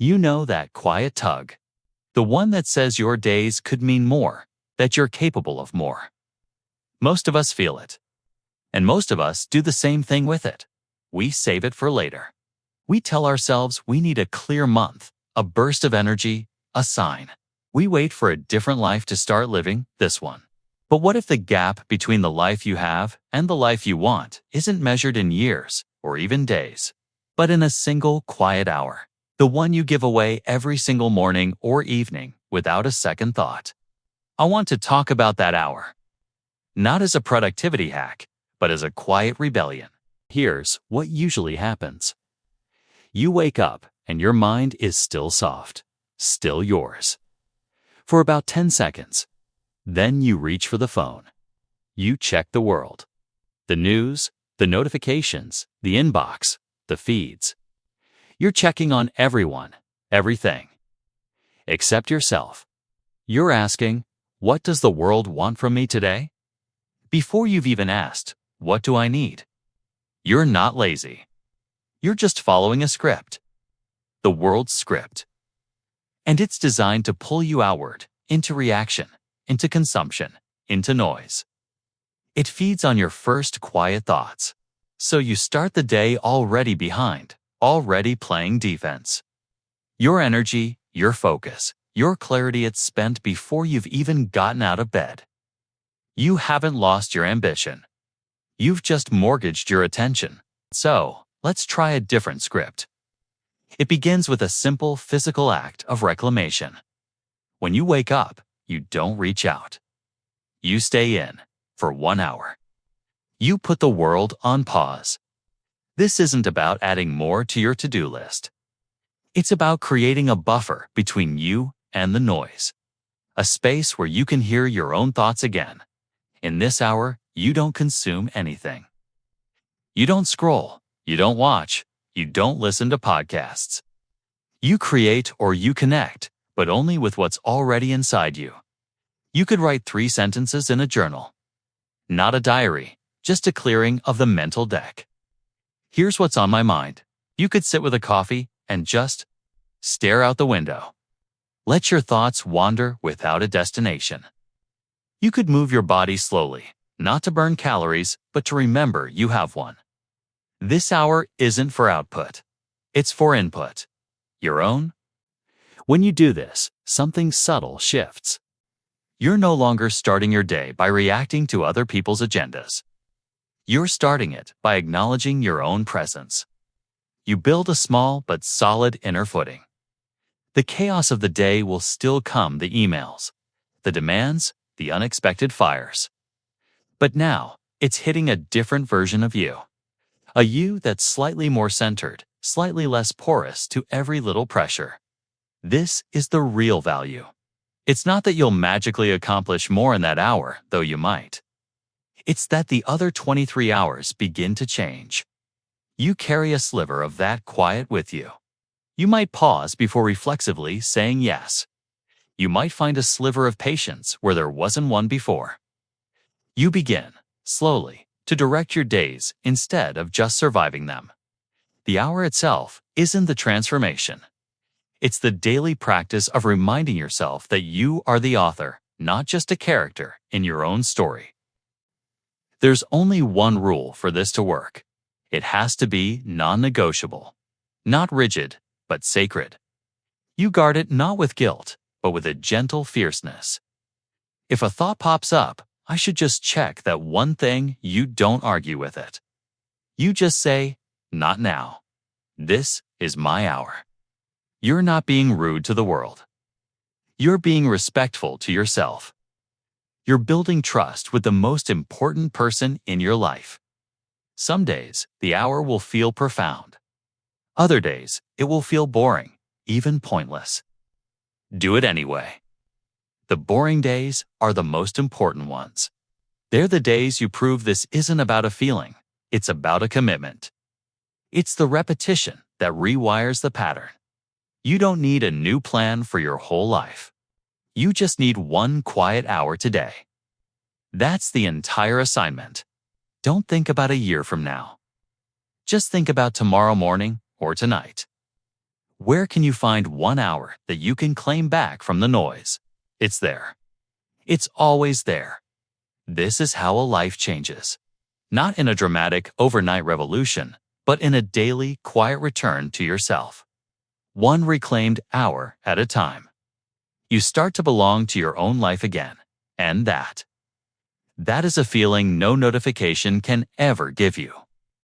You know that quiet tug, the one that says your days could mean more, that you're capable of more. Most of us feel it. And most of us do the same thing with it. We save it for later. We tell ourselves we need a clear month, a burst of energy, a sign. We wait for a different life to start living this one. But what if the gap between the life you have and the life you want isn't measured in years or even days, but in a single quiet hour, the one you give away every single morning or evening without a second thought? I want to talk about that hour, not as a productivity hack, but as a quiet rebellion. Here's what usually happens. You wake up and your mind is still soft, still yours, for about 10 seconds. Then you reach for the phone. You check the world, the news, the notifications, the inbox, the feeds. You're checking on everyone, everything, except yourself. You're asking, what does the world want from me today? Before you've even asked, what do I need? You're not lazy. You're just following a script. The world's script. And it's designed to pull you outward, into reaction, into consumption, into noise. It feeds on your first quiet thoughts. So you start the day already behind, already playing defense. Your energy, your focus, your clarity, it's spent before you've even gotten out of bed. You haven't lost your ambition. You've just mortgaged your attention. So, let's try a different script. It begins with a simple physical act of reclamation. When you wake up, you don't reach out. You stay in for 1 hour. You put the world on pause. This isn't about adding more to your to-do list. It's about creating a buffer between you and the noise. A space where you can hear your own thoughts again. In this hour, you don't consume anything. You don't scroll. You don't watch. You don't listen to podcasts. You create or you connect, but only with what's already inside you. You could write 3 sentences in a journal. Not a diary, just a clearing of the mental deck. Here's what's on my mind. You could sit with a coffee and just stare out the window. Let your thoughts wander without a destination. You could move your body slowly, not to burn calories, but to remember you have one. This hour isn't for output. It's for input. Your own. When you do this, something subtle shifts. You're no longer starting your day by reacting to other people's agendas. You're starting it by acknowledging your own presence. You build a small but solid inner footing. The chaos of the day will still come, the emails, the demands, the unexpected fires. But now, it's hitting a different version of you. A you that's slightly more centered, slightly less porous to every little pressure. This is the real value. It's not that you'll magically accomplish more in that hour, though you might. It's that the other 23 hours begin to change. You carry a sliver of that quiet with you. You might pause before reflexively saying yes. You might find a sliver of patience where there wasn't one before. You begin, slowly, to direct your days instead of just surviving them. The hour itself isn't the transformation. It's the daily practice of reminding yourself that you are the author, not just a character in your own story. There's only one rule for this to work. It has to be non-negotiable. Not rigid, but sacred. You guard it not with guilt, but with a gentle fierceness. If a thought pops up, I should just check that one thing, you don't argue with it. You just say, not now. This is my hour. You're not being rude to the world. You're being respectful to yourself. You're building trust with the most important person in your life. Some days, the hour will feel profound. Other days, it will feel boring, even pointless. Do it anyway. The boring days are the most important ones. They're the days you prove this isn't about a feeling, it's about a commitment. It's the repetition that rewires the pattern. You don't need a new plan for your whole life. You just need one quiet hour today. That's the entire assignment. Don't think about a year from now. Just think about tomorrow morning or tonight. Where can you find 1 hour that you can claim back from the noise? It's there. It's always there. This is how a life changes. Not in a dramatic overnight revolution, but in a daily, quiet return to yourself. One reclaimed hour at a time. You start to belong to your own life again, and that is a feeling no notification can ever give you.